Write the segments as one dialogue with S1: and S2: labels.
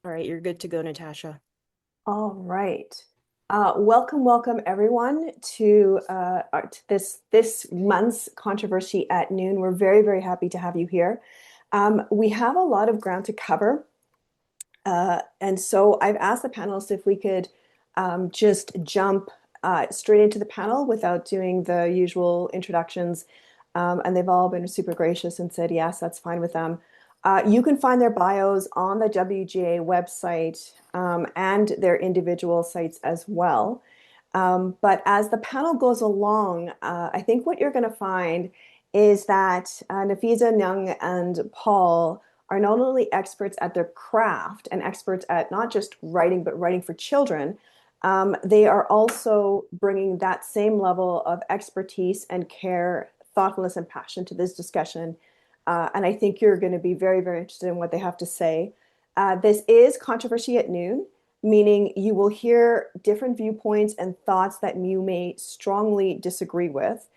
S1: All right, you're good to go, Natasha.
S2: All right. Welcome everyone to, this month's controversy at noon. We're very happy to have you here. We have a lot of ground to cover, and so I've asked the panelists if we could just jump straight into the panel without doing the usual introductions, and they've all been super gracious and said yes, that's fine with them. You can find their bios on the WGA website and their individual sites as well. But as the panel goes along, I think what you're going to find is that Nafisa, Nyang, and Paul are not only experts at their craft and experts at not just writing, but writing for children. They are also bringing that same level of expertise and care, thoughtfulness, and passion to this discussion. And I think you're going to be very interested in what they have to say. This is Controversy at Noon, meaning you will hear different viewpoints and thoughts that you may strongly disagree with.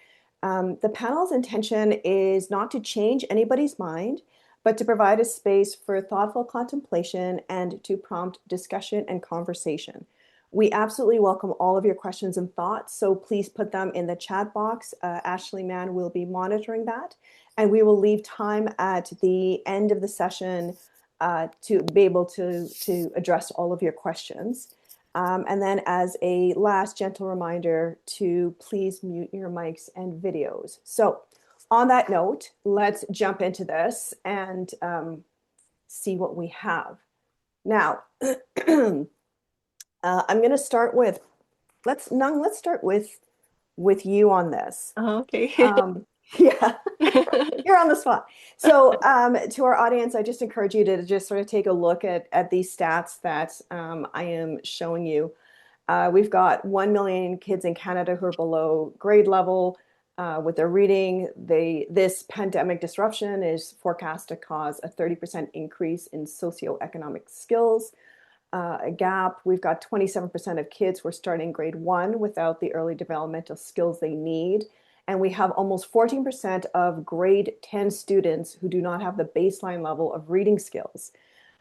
S2: The panel's intention is not to change anybody's mind, but to provide a space for thoughtful contemplation and to prompt discussion and conversation. We absolutely welcome all of your questions and thoughts, so please put them in the chat box. Ashley Mann will be monitoring that, and we will leave time at the end of the session to be able to address all of your questions. And then as a last gentle reminder to please mute your mics and videos. So on that note, let's jump into this and see what we have. Now, I'm going to start with, let's start with you on this.
S1: Oh, okay.
S2: Um, yeah, you're on the spot. So, to our audience, I just encourage you to just sort of take a look at these stats that I am showing you. We've got 1 million kids in Canada who are below grade level with their reading. This pandemic disruption is forecast to cause a 30% increase in socioeconomic skills. A gap. We've got 27% of kids who are starting grade one without the early developmental skills they need. And we have almost 14% of grade 10 students who do not have the baseline level of reading skills.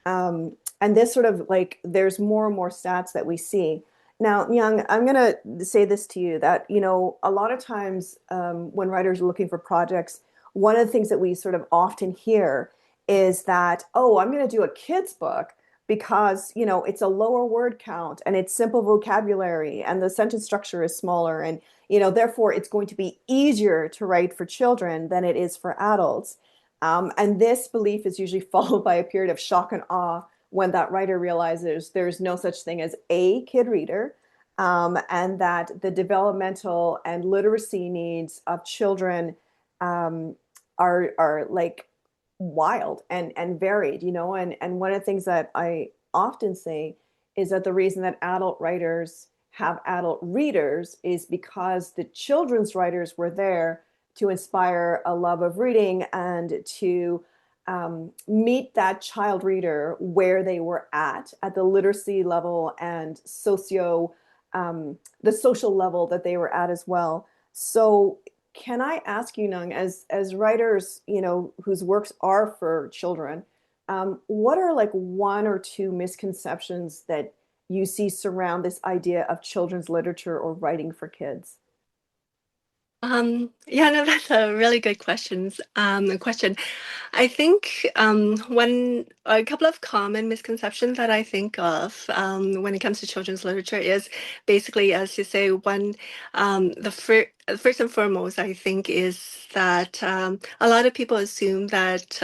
S2: And this sort of like, there's more and more stats that we see. Now, Young, I'm going to say this to you that, a lot of times when writers are looking for projects, one of the things that we sort of often hear is that, oh, I'm going to do a kid's book because, it's a lower word count and it's simple vocabulary and the sentence structure is smaller. And, therefore it's going to be easier to write for children than it is for adults. And this belief is usually followed by a period of shock and awe when that writer realizes there's no such thing as a kid reader, and that the developmental and literacy needs of children um, are like wild and varied, and one of the things that I often say is that the reason that adult writers have adult readers is because the children's writers were there to inspire a love of reading and to meet that child reader where they were at the literacy level and the social level that they were at as well. So can I ask you, Nung, as writers, whose works are for children, what are like one or two misconceptions that you see surround this idea of children's literature or writing for kids?
S1: Yeah, no, that's a really good question. I think a couple of common misconceptions that I think of when it comes to children's literature is basically, as you say, the first and foremost, I think, is that a lot of people assume that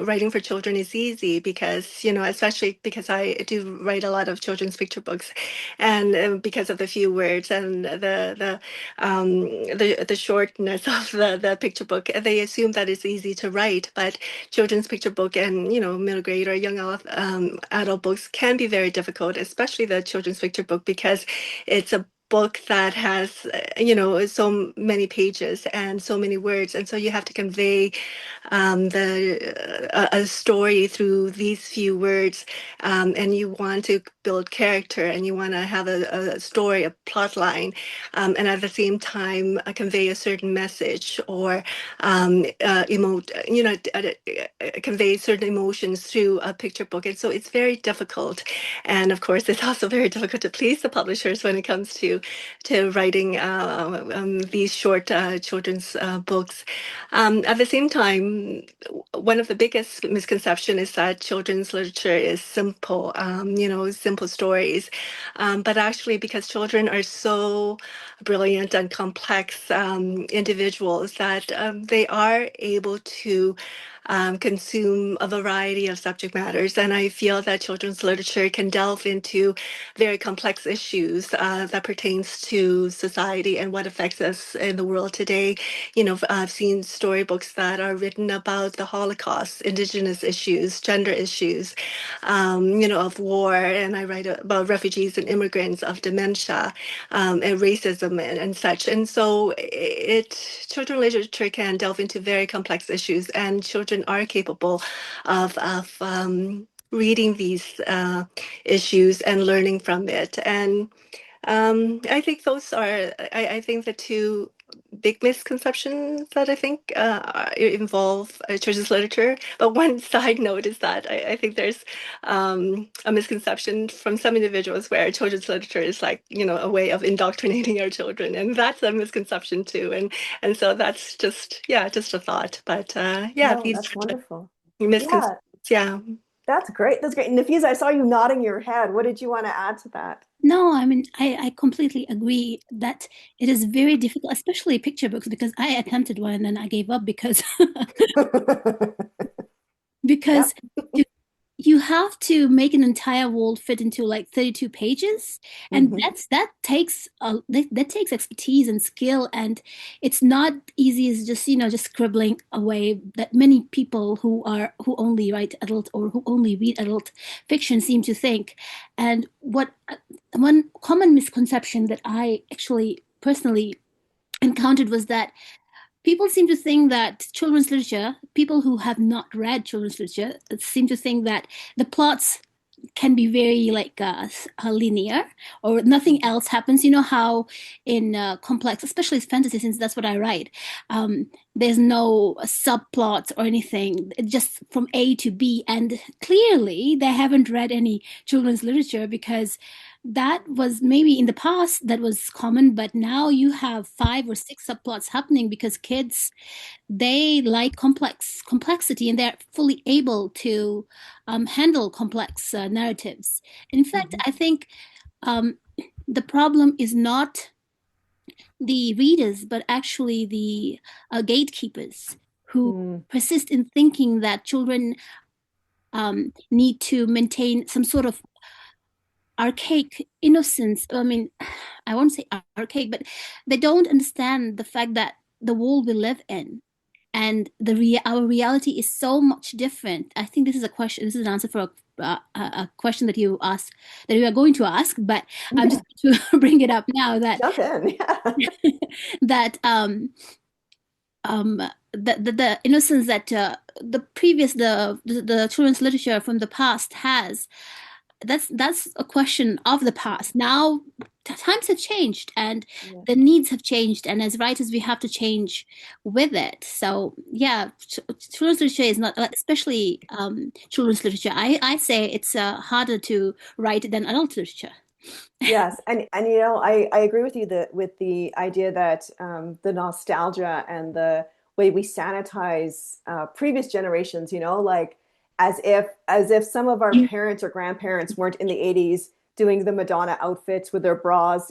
S1: writing for children is easy because, especially because I do write a lot of children's picture books, and because of the few words and the shortness of the picture book, they assume that it's easy to write. But children's picture book and middle grade or young adult books can be very difficult, especially the children's picture book because it's book that has, so many pages and so many words, and so you have to convey a story through these few words, and you want to build character, and you want to have a story, a plot line, and at the same time convey a certain message or convey certain emotions through a picture book. And so it's very difficult. And of course, it's also very difficult to please the publishers when it comes to writing these short children's books. At the same time, one of the biggest misconceptions is that children's literature is simple, simple stories. But actually, because children are so brilliant and complex individuals, that they are able to consume a variety of subject matters. And I feel that children's literature can delve into very complex issues that pertains to society and what affects us in the world today. I've seen storybooks that are written about the Holocaust, Indigenous issues, gender issues, of war, and I write about refugees and immigrants, of dementia, and racism and such. And so children literature can delve into very complex issues, and children are capable of reading these issues and learning from it. And I think I think the two big misconceptions that I think involve children's literature. But one side note is that I think there's a misconception from some individuals where children's literature is like, a way of indoctrinating our children. And that's a misconception too. And so that's just, yeah, just a thought. But yeah,
S2: No,
S1: these
S2: that's wonderful.
S1: misconceptions,
S2: Yeah,
S1: yeah.
S2: that's great. That's great. And Nafisa, I saw you nodding your head. What did you want to add to that?
S3: No, I mean, I completely agree that it is very difficult, especially picture books, because I attempted one and then I gave up because
S2: Yep.
S3: because you, you have to make an entire world fit into like 32 pages, and
S2: Hmm.
S3: that takes expertise and skill, and it's not easy as just scribbling away that many people who only write adult or who only read adult fiction seem to think. And what one common misconception that I actually personally encountered was that people seem to think that children's literature, people who have not read children's literature, seem to think that the plots can be very like linear or nothing else happens. You know how in complex, especially fantasy, since that's what I write, there's no subplots or anything. It's just from A to B, and clearly they haven't read any children's literature because that was maybe in the past that was common, but now you have 5 or 6 subplots happening because kids, they like complexity and they're fully able to handle complex narratives. In fact,
S2: Hmm.
S3: I think um, the problem is not the readers, but actually the gatekeepers who
S2: Mm.
S3: persist in thinking that children need to maintain some sort of archaic innocence. I mean, I won't say archaic, but they don't understand the fact that the world we live in and our reality is so much different. I think this is a question. This is an answer for a question that you asked, that you are going to ask, but I'm
S2: Yeah.
S3: just going to bring it up now that
S2: Jump in. Yeah.
S3: that um the innocence that the children's literature from the past has, that's a question of the past. Now times have changed and
S2: Yeah.
S3: the needs have changed, and as writers we have to change with it. So yeah, children's literature is not, especially children's literature, I say it's harder to write than adult literature.
S2: Yes, and I agree with you that with the idea that the nostalgia and the way we sanitize previous generations, like as if some of our parents or grandparents weren't in the 80s doing the Madonna outfits with their bras,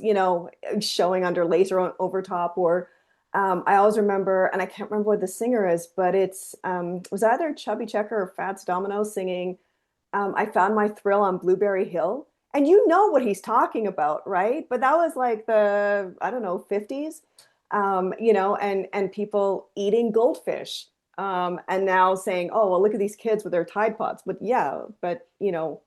S2: showing under lace or over top, or I always remember, and I can't remember what the singer is, but it was either Chubby Checker or Fats Domino singing I found my thrill on Blueberry Hill. And you know what he's talking about, right? But that was like the, I don't know, 50s, and people eating goldfish. And now saying, oh, well, look at these kids with their Tide Pods. But yeah, but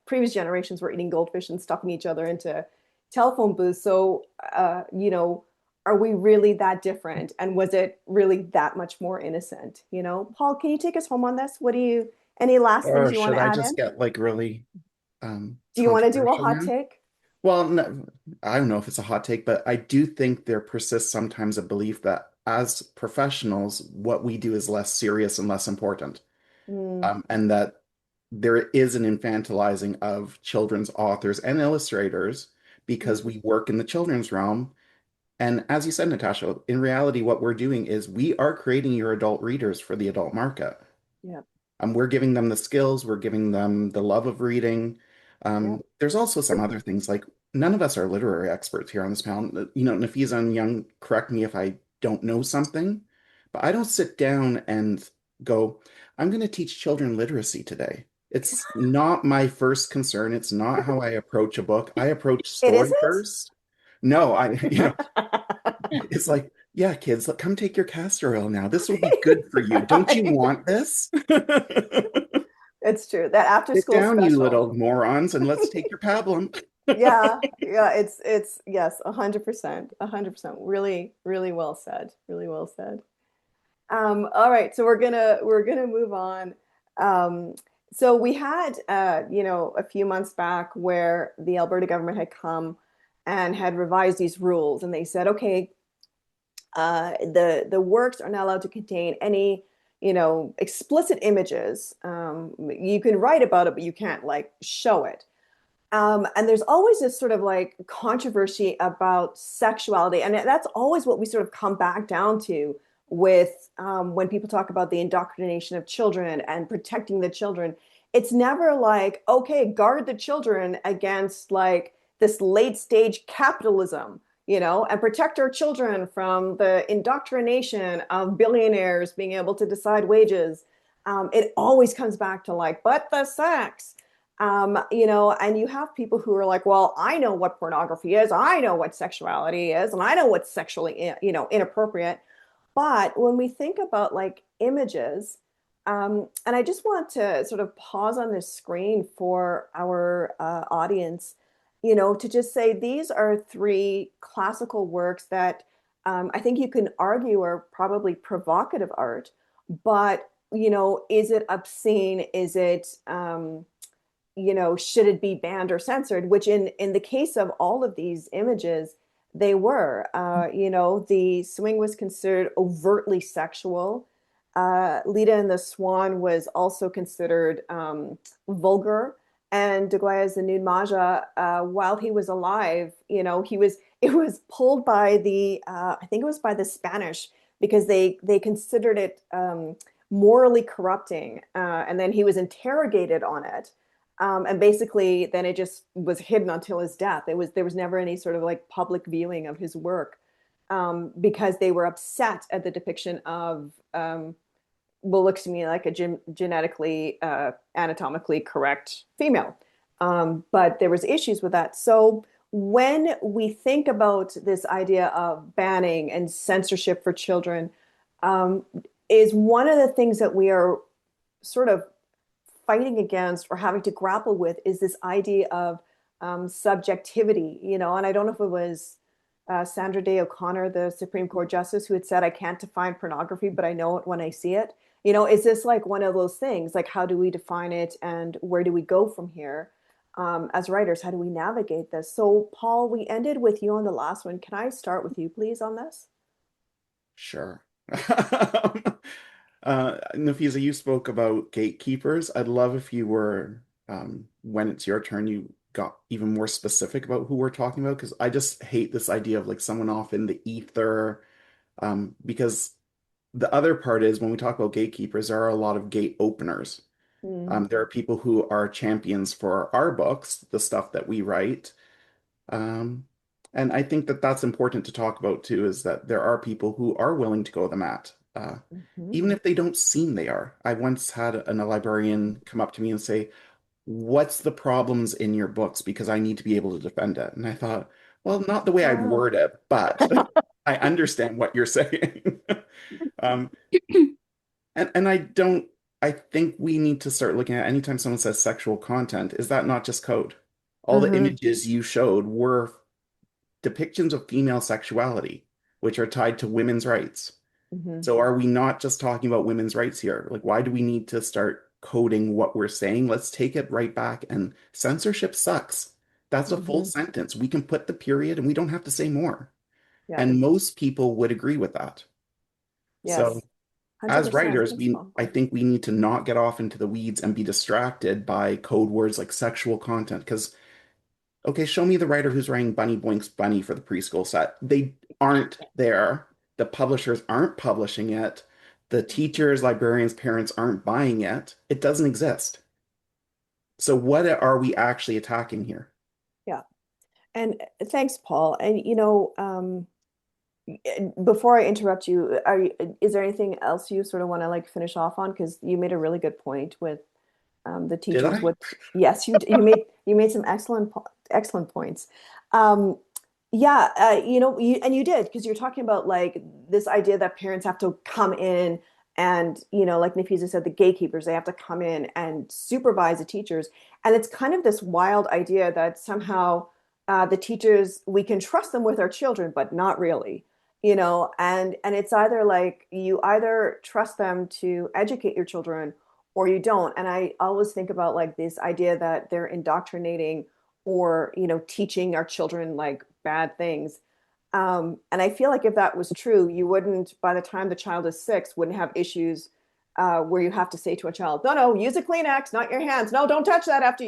S2: previous generations were eating goldfish and stuffing each other into, telephone booth. So, are we really that different? And was it really that much more innocent? Paul, can you take us home on this? Any last things
S4: Or
S2: you want
S4: should
S2: to
S4: I
S2: add
S4: just
S2: in?
S4: get like really
S2: Do you want to do a
S4: controversial
S2: hot
S4: now?
S2: take?
S4: Well, no, I don't know if it's a hot take, but I do think there persists sometimes a belief that as professionals, what we do is less serious and less important.
S2: Mm,
S4: And that there is an infantilizing of children's authors and illustrators because
S2: mhm.
S4: we work in the children's realm. And as you said, Natasha, in reality, what we're doing is we are creating your adult readers for the adult market.
S2: Yeah,
S4: We're giving them the skills, we're giving them the love of reading.
S2: yeah.
S4: There's also some other things like none of us are literary experts here on this panel. Nafisa and Young, correct me if I don't know something, but I don't sit down and go, I'm going to teach children literacy today. It's not my first concern. It's not how I approach a book. I approach
S2: It
S4: story
S2: isn't?
S4: first. No, it's like, yeah, kids, come take your castor oil now. This will be good for you. Don't you want this?
S2: It's true. That after
S4: Sit
S2: school
S4: down, you
S2: special.
S4: little morons, and let's take your pablum.
S2: Yeah, yeah, it's yes, 100%, 100%. Really, really well said. Really well said. All right, so we're gonna move on. Um, so we had a few months back where the Alberta government had come and had revised these rules, and they said, okay, the works are not allowed to contain any explicit images. You can write about it, but you can't like show it. And there's always this sort of like controversy about sexuality. And that's always what we sort of come back down to with when people talk about the indoctrination of children and protecting the children. It's never like, okay, guard the children against like this late stage capitalism, and protect our children from the indoctrination of billionaires being able to decide wages. It always comes back to like, but the sex. And you have people who are like, well, I know what pornography is, I know what sexuality is, and I know what's sexually, inappropriate. But when we think about like images, and I just want to sort of pause on this screen for our audience, to just say these are three classical works that I think you can argue are probably provocative art, but is it obscene? Is it should it be banned or censored? Which in the case of all of these images, they were. The swing was considered overtly sexual. Lita and the Swan was also considered vulgar. And De Goya's The Nude Maja, while he was alive, it was pulled by I think it was by the Spanish because they considered it morally corrupting. And then he was interrogated on it. And basically, then it just was hidden until his death. There was never any sort of like public viewing of his work because they were upset at the depiction of what looks to me like a genetically, anatomically correct female. But there was issues with that. So when we think about this idea of banning and censorship for children, um, is one of the things that we are sort of fighting against or having to grapple with is this idea of subjectivity, and I don't know if it was Sandra Day O'Connor, the Supreme Court Justice, who had said, I can't define pornography, but I know it when I see it. Is this like one of those things? Like, how do we define it and where do we go from here? As writers, how do we navigate this? So, Paul, we ended with you on the last one. Can I start with you, please, on this?
S4: Sure. Nafisa, you spoke about gatekeepers. I'd love if you were, when it's your turn, you got even more specific about who we're talking about, because I just hate this idea of like someone off in the ether. Because the other part is when we talk about gatekeepers, there are a lot of gate openers.
S2: Mm,
S4: There are people who are champions for our books, the stuff that we write. Um, and I think that that's important to talk about too, is that there are people who are willing to go the mat,
S2: mhm.
S4: even if they don't seem they are. I once had a librarian come up to me and say, what's the problems in your books? Because I need to be able to defend it. And I thought, well, not the way I'd
S2: Wow.
S4: word it, but I understand what you're saying. Um, and I think we need to start looking at anytime someone says sexual content, is that not just code? All the
S2: Mhm.
S4: images you showed were depictions of female sexuality, which are tied to women's rights.
S2: Hmm.
S4: So are we not just talking about women's rights here? Like, why do we need to start coding what we're saying? Let's take it right back. And censorship sucks. That's a full
S2: Hmm.
S4: sentence. We can put the period and we don't have to say more.
S2: Yeah.
S4: And most people would agree with that. So
S2: Yes. 100%.
S4: as writers,
S2: Thanks, Paul.
S4: I think we need to not get off into the weeds and be distracted by code words like sexual content. Because, okay, show me the writer who's writing Bunny Boinks Bunny for the preschool set. They aren't there. The publishers aren't publishing it. The teachers, librarians, parents aren't buying it. It doesn't exist. So what are we actually attacking here?
S2: Yeah. And thanks, Paul. And before I interrupt you, is there anything else you sort of want to like finish off on? Because you made a really good point with the
S4: Did
S2: teachers.
S4: I?
S2: What? Yes, you made some excellent points. Um, yeah, and you did because you're talking about like this idea that parents have to come in and like Nafisa said, the gatekeepers they have to come in and supervise the teachers, and it's kind of this wild idea that somehow the teachers we can trust them with our children, but not really. And it's either like you either trust them to educate your children or you don't. And I always think about like this idea that they're indoctrinating or, teaching our children like bad things. And I feel like if that was true, you wouldn't, by the time the child is 6, wouldn't have issues where you have to say to a child, no, no, use a Kleenex, not your hands. No, don't touch that after,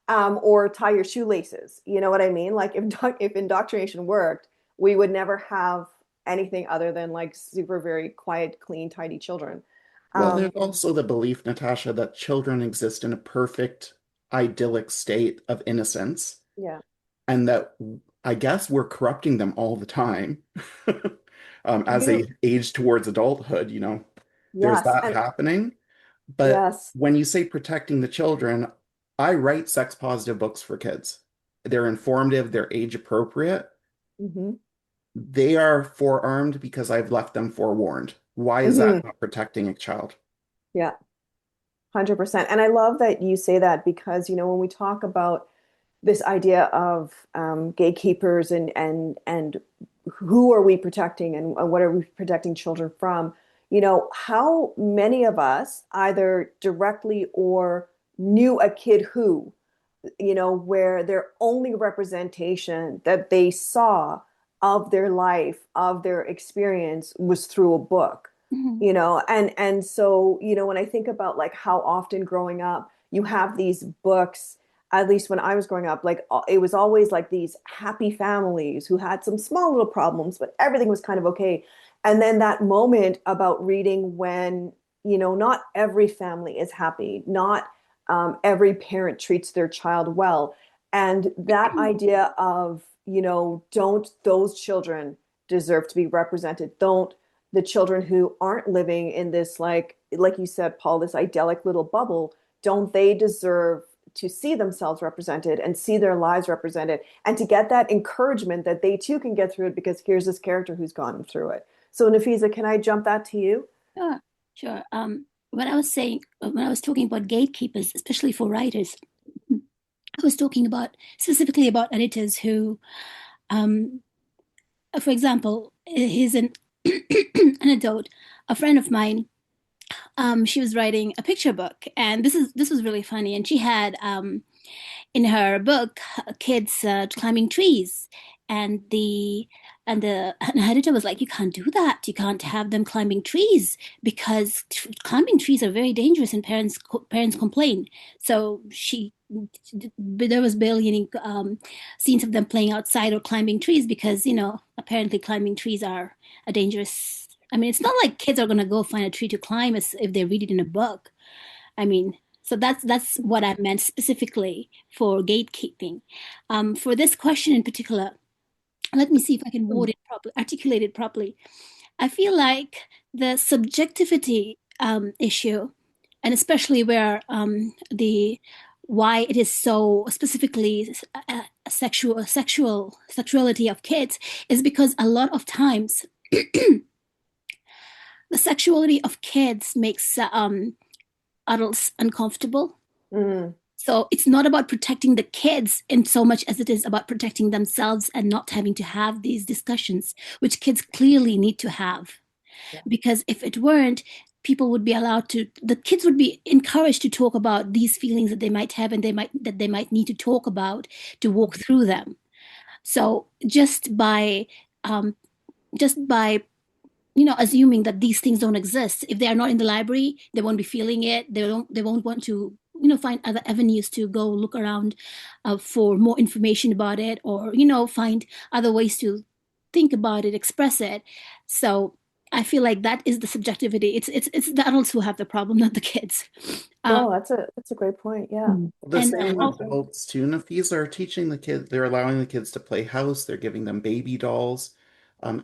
S2: or tie your shoelaces. You know what I mean? Like if indoctrination worked, we would never have anything other than like super, very quiet, clean, tidy children.
S4: Well, there's
S2: Um,
S4: also the belief, Natasha, that children exist in a perfect, idyllic state of innocence,
S2: yeah.
S4: and that I guess we're corrupting them all the time. As they
S2: You,
S4: age towards adulthood, there's
S2: yes,
S4: that
S2: and
S4: happening. But
S2: yes.
S4: when you say protecting the children, I write sex positive books for kids. They're informative, they're age appropriate.
S2: Hmm.
S4: They are forearmed because I've left them forewarned. Why is
S2: Hmm.
S4: that not protecting a child?
S2: Yeah, 100%. And I love that you say that because, when we talk about this idea of gatekeepers and who are we protecting and what are we protecting children from, how many of us either directly or knew a kid who where their only representation that they saw of their life, of their experience was through a book,
S3: Mhm.
S2: and so, when I think about like how often growing up you have these books, at least when I was growing up, like it was always like these happy families who had some small little problems, but everything was kind of okay. And then that moment about reading when, not every family is happy, not every parent treats their child well. And that idea of, don't those children deserve to be represented? Don't the children who aren't living in this, like you said, Paul, this idyllic little bubble, don't they deserve to see themselves represented and see their lives represented and to get that encouragement that they too can get through it because here's this character who's gone through it. So Nafisa, can I jump that to you?
S3: Sure, sure. When I was talking about gatekeepers, especially for writers, I was talking about specifically about editors who, um, for example, here's an anecdote. A friend of mine, she was writing a picture book, and this was really funny. And she had in her book kids climbing trees, and the editor was like, you can't do that, you can't have them climbing trees because climbing trees are very dangerous and parents complain. So there was barely any scenes of them playing outside or climbing trees because apparently climbing trees are a dangerous. I mean, it's not like kids are going to go find a tree to climb as if they read it in a book. I mean, so that's what I meant specifically for gatekeeping. For this question in particular, let me see if I can word it properly, articulate it properly. I feel like the subjectivity issue, and especially where the why it is so specifically sexuality of kids, is because a lot of times the sexuality of kids makes adults uncomfortable.
S2: Mm,
S3: So it's not about protecting the kids in so much as it is about protecting themselves and not having to have these discussions, which kids clearly need to have.
S2: Yeah.
S3: Because if it weren't, people would be allowed to, the kids would be encouraged to talk about these feelings that they might have and they might need to talk about to walk through them. So um, just by assuming that these things don't exist. If they are not in the library, they won't be feeling it. They won't want to, find other avenues to go look around for more information about it, or, find other ways to think about it, express it. So I feel like that is the subjectivity. It's the adults who have the problem, not the kids. Um,
S2: No, that's a great point. Yeah.
S4: The
S3: and
S4: same with
S2: That's
S3: also,
S2: right.
S4: adults too. And if these are teaching the kids, they're allowing the kids to play house, they're giving them baby dolls.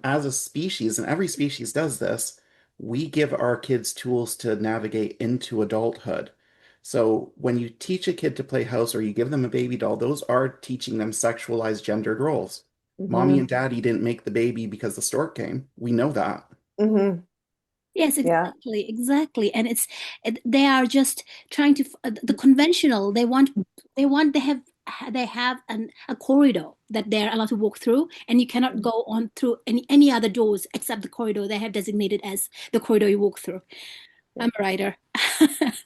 S4: As a species, and every species does this, we give our kids tools to navigate into adulthood. So when you teach a kid to play house or you give them a baby doll, those are teaching them sexualized gendered roles. Mommy
S2: Hmm.
S4: and daddy didn't make the baby because the stork came. We know that.
S2: Hmm.
S3: yes,
S2: Yeah.
S3: exactly, and they are just trying to the conventional. They have a corridor that they're allowed to walk through, and you cannot go on through any other doors except the corridor they have designated as the corridor you walk through.
S2: Yeah.
S3: I'm a writer.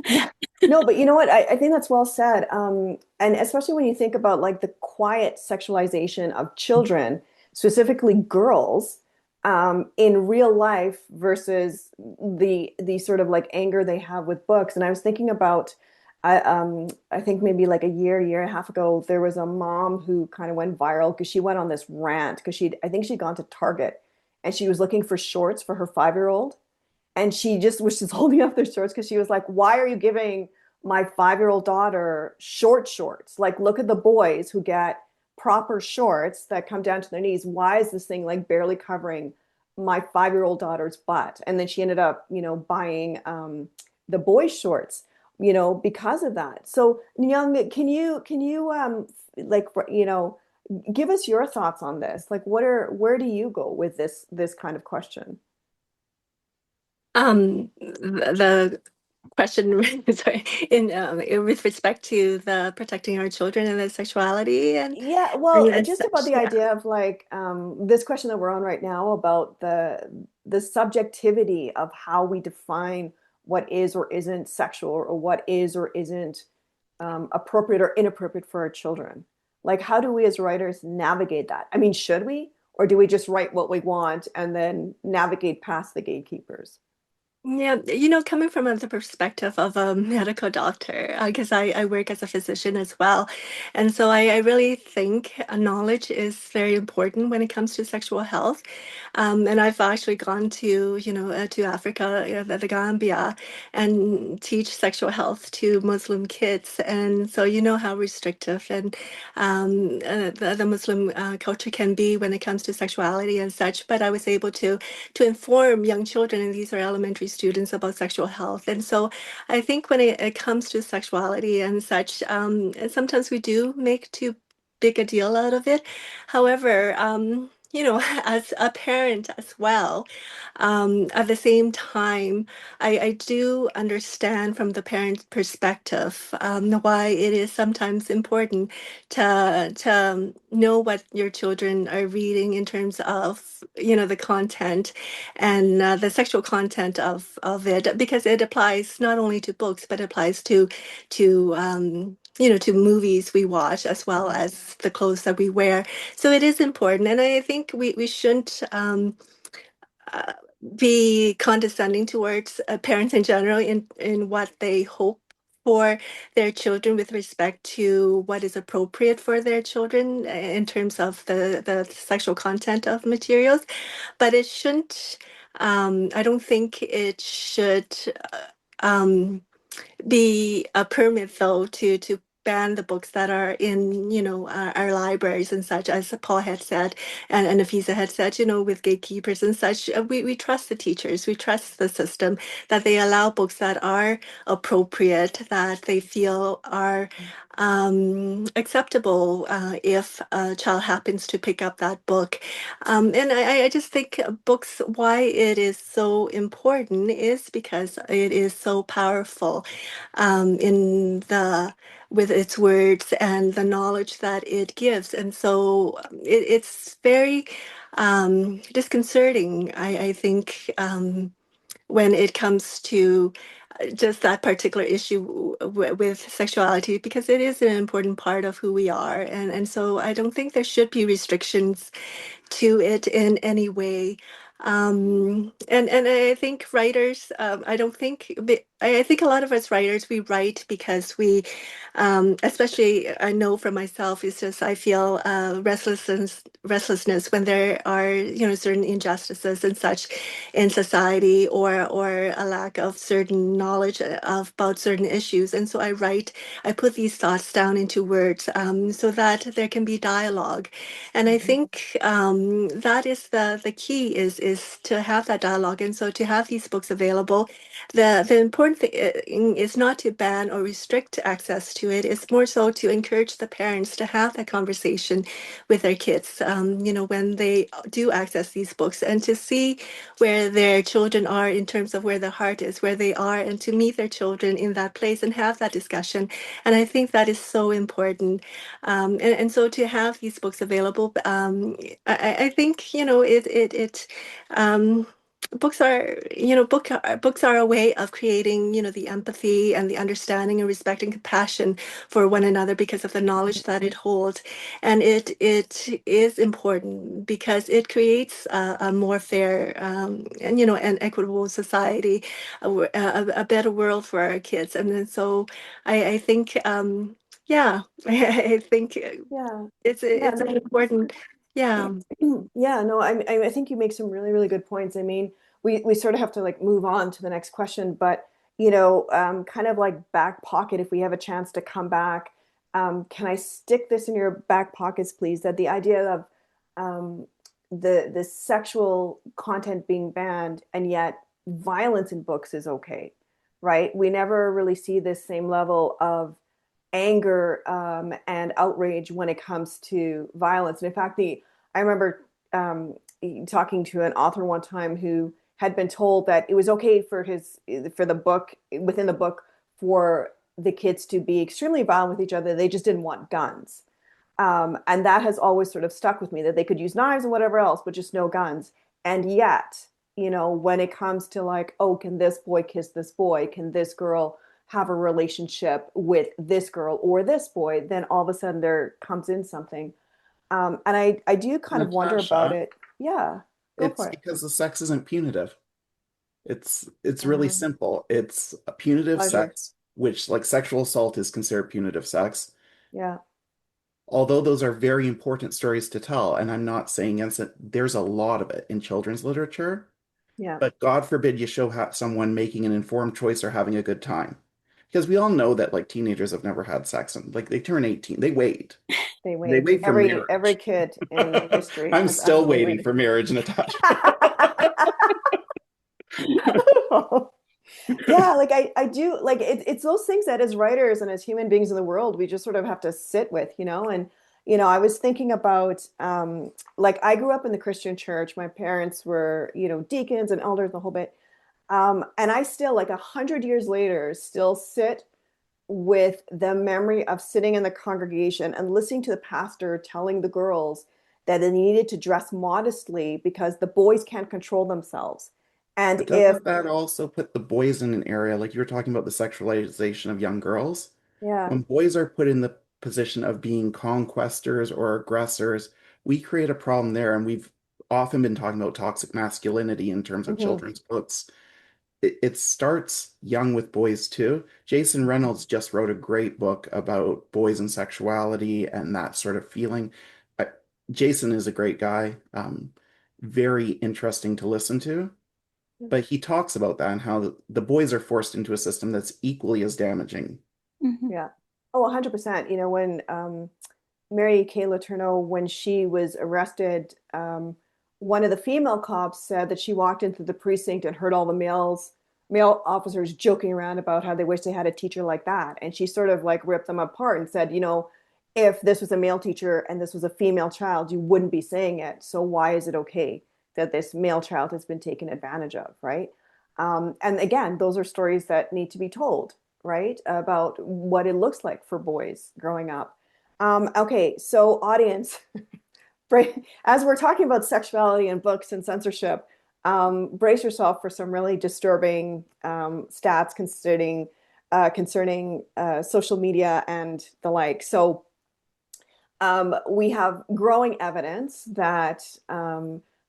S2: Yeah. No, but you know what? I think that's well said. And especially when you think about like the quiet sexualization of children, specifically girls, in real life versus the sort of like anger they have with books. And I was thinking about, I think maybe like a year and a half ago, there was a mom who kind of went viral because she went on this rant because I think she'd gone to Target and she was looking for shorts for her 5-year-old and she just was just holding up their shorts because she was like, why are you giving my 5-year-old daughter shorts? Like, look at the boys who get proper shorts that come down to their knees. Why is this thing like barely covering my 5-year-old daughter's butt? And then she ended up, buying the boys' shorts, because of that. So, Young, can you like, give us your thoughts on this? Like, where do you go with this kind of question?
S1: The question, sorry, with respect to the protecting our children and their sexuality
S2: Yeah, well,
S1: and
S2: just about
S1: such.
S2: the
S1: Yeah.
S2: idea of like this question that we're on right now about the subjectivity of how we define what is or isn't sexual or what is or isn't appropriate or inappropriate for our children. Like, how do we as writers navigate that? I mean, should we, or do we just write what we want and then navigate past the gatekeepers?
S1: Yeah, coming from the perspective of a medical doctor, because I work as a physician as well. And so I really think knowledge is very important when it comes to sexual health. And I've actually gone to Africa, the Gambia, and teach sexual health to Muslim kids. And so you know how restrictive and the Muslim culture can be when it comes to sexuality and such. But I was able to inform young children, and these are elementary students, about sexual health. And so I think when it comes to sexuality and such, and sometimes we do make too big a deal out of it. However, as a parent as well, at the same time, I do understand from the parent perspective why it is sometimes important to know what your children are reading in terms of the content and the sexual content of it, because it applies not only to books but applies to movies we watch as well as the clothes that we wear. So it is important, and I think we shouldn't uh, be condescending towards parents in general in what they hope for their children with respect to what is appropriate for their children in terms of the sexual content of materials. But it shouldn't, I don't think it should um, be a permit though to ban the books that are in our libraries and such, as Paul had said, and Afisa had said, with gatekeepers and such. We trust the teachers, we trust the system, that they allow books that are appropriate, that they feel are acceptable if a child happens to pick up that book. And I just think books, why it is so important is because it is so powerful in the with its words and the knowledge that it gives. And so it's very disconcerting, I think, when it comes to just that particular issue with sexuality, because it is an important part of who we are. And so I don't think there should be restrictions to it in any way. And I think writers, I don't think, I think a lot of us writers, we write because we, especially I know for myself, it's just I feel restlessness when there are, certain injustices and such in society, or a lack of certain knowledge about certain issues. And so I write, I put these thoughts down into words, so that there can be dialogue. And I
S2: Mhm.
S1: think that is the key is to have that dialogue. And so to have these books available, the important thing is not to ban or restrict access to it. It's more so to encourage the parents to have that conversation with their kids, when they do access these books, and to see where their children are in terms of where their heart is, where they are, and to meet their children in that place and have that discussion. And I think that is so important. And so to have these books available, I think, um, books are, books are a way of creating, the empathy and the understanding and respect and compassion for one another because of the knowledge that it holds. And it is important because it creates a more fair, and, an equitable society, a better world for our kids. And then so I think, yeah, I think
S2: Yeah. Yeah.
S1: it's an important, yeah.
S2: Yeah, no, I think you make some really, really good points. I mean, we sort of have to like move on to the next question, but kind of like back pocket, if we have a chance to come back, can I stick this in your back pockets, please? That the idea of um, the sexual content being banned and yet violence in books is okay, right? We never really see this same level of anger and outrage when it comes to violence. And in fact, the I remember talking to an author one time who had been told that it was okay for the book within the book for the kids to be extremely violent with each other. They just didn't want guns. And that has always sort of stuck with me that they could use knives and whatever else, but just no guns. And yet, when it comes to like, oh, can this boy kiss this boy? Can this girl have a relationship with this girl or this boy? Then all of a sudden there comes in something. And I do kind of wonder about
S4: Natasha,
S2: it. Yeah, go
S4: it's
S2: for it.
S4: because the sex isn't punitive. It's really
S2: Um,
S4: simple. It's a punitive
S2: Pleasure.
S4: sex, which like sexual assault is considered punitive sex.
S2: Yeah.
S4: Although those are very important stories to tell, and I'm not saying against it, there's a lot of it in children's literature.
S2: Yeah.
S4: But God forbid you show someone making an informed choice or having a good time. Because we all know that like teenagers have never had sex and like they turn 18, they wait.
S2: They
S4: They
S2: wait.
S4: wait for
S2: Every
S4: marriage.
S2: kid in history
S4: I'm
S2: has
S4: still
S2: absolutely
S4: waiting
S2: waited.
S4: for marriage, Natasha.
S2: Yeah, like I do like it's those things that as writers and as human beings in the world, we just sort of have to sit with. And I was thinking about like I grew up in the Christian church. My parents were, deacons and elders, the whole bit. And I still, like 100 years later, still sit with the memory of sitting in the congregation and listening to the pastor telling the girls that they needed to dress modestly because the boys can't control themselves. And
S4: But
S2: if,
S4: doesn't that also put the boys in an area like you were talking about the sexualization of young girls?
S2: yeah,
S4: When boys are put in the position of being conquestors or aggressors, we create a problem there. And we've often been talking about toxic masculinity in terms of
S2: mhm,
S4: children's books. It starts young with boys too. Jason Reynolds just wrote a great book about boys and sexuality and that sort of feeling. I, Jason is a great guy, very interesting to listen to, but he talks about that and how the boys are forced into a system that's equally as damaging.
S3: Mhm.
S2: yeah. Oh, 100%. When Mary Kay Letourneau, when she was arrested, one of the female cops said that she walked into the precinct and heard all the male officers joking around about how they wish they had a teacher like that. And she sort of like ripped them apart and said, if this was a male teacher and this was a female child, you wouldn't be saying it. So why is it okay that this male child has been taken advantage of, right? And again, those are stories that need to be told. right? About what it looks like for boys growing up. Okay, so audience, as we're talking about sexuality and books and censorship, brace yourself for some really disturbing stats concerning social media and the like. So we have growing evidence that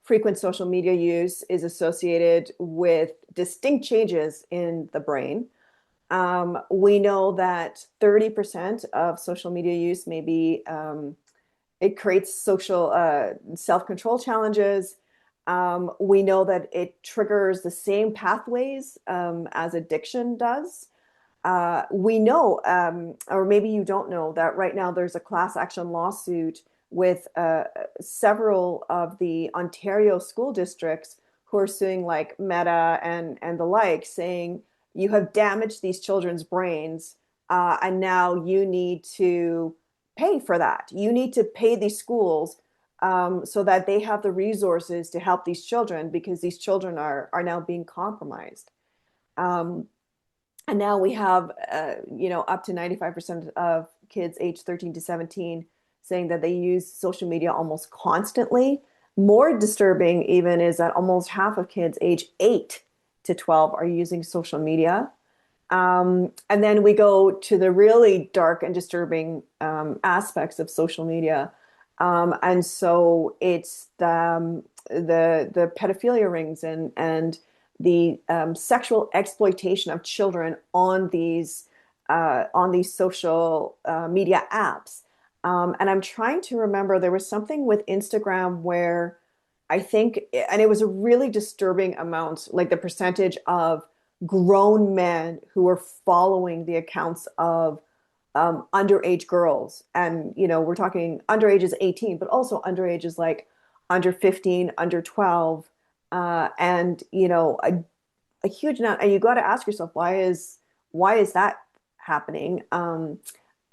S2: frequent social media use is associated with distinct changes in the brain. We know that 30% of social media use may be it creates social self-control challenges. We know that it triggers the same pathways as addiction does. We know, or maybe you don't know, that right now there's a class action lawsuit with several of the Ontario school districts who are suing like Meta and the like, saying you have damaged these children's brains, and now you need to pay for that. You need to pay these schools so that they have the resources to help these children because these children are now being compromised. Um, and now we have, up to 95% of kids aged 13 to 17 saying that they use social media almost constantly. More disturbing even is that almost half of kids age 8 to 12 are using social media. And then we go to the really dark and disturbing aspects of social media. And so it's the pedophilia rings and the sexual exploitation of children on these social media apps. And I'm trying to remember, there was something with Instagram where I think, and it was a really disturbing amount, like the percentage of grown men who were following the accounts of underage girls. And, we're talking underage is 18, but also underage is like under 15, under 12. And, a huge amount. And you got to ask yourself, why is that happening?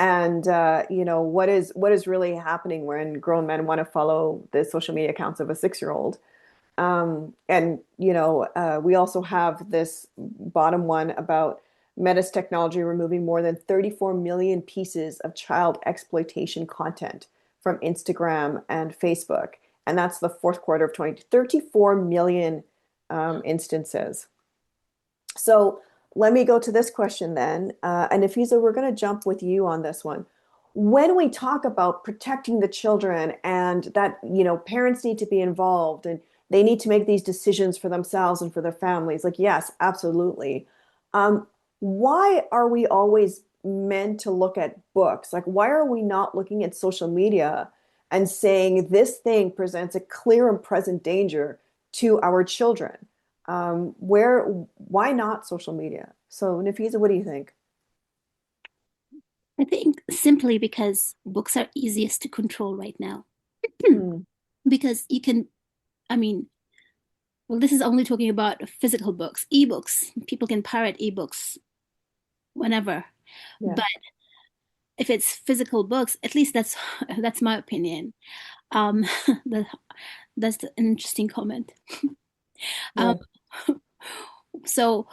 S2: And what is really happening when grown men want to follow the social media accounts of a 6-year-old? We also have this bottom one about Meta's technology removing more than 34 million pieces of child exploitation content from Instagram and Facebook. And that's the fourth quarter of 34 million instances. So let me go to this question then. And Nafisa, we're going to jump with you on this one. When we talk about protecting the children and that, parents need to be involved and they need to make these decisions for themselves and for their families, like, yes, absolutely. Why are we always meant to look at books? Like, why are we not looking at social media and saying this thing presents a clear and present danger to our children? Why not social media? So, Nafisa, what do you think?
S3: I think simply because books are easiest to control right now.
S2: Hmm.
S3: Because you can, I mean, well, this is only talking about physical books, ebooks. People can pirate ebooks whenever.
S2: Yeah.
S3: But if it's physical books, at least that's my opinion. Um, that, that's an interesting comment.
S2: Yeah.
S3: So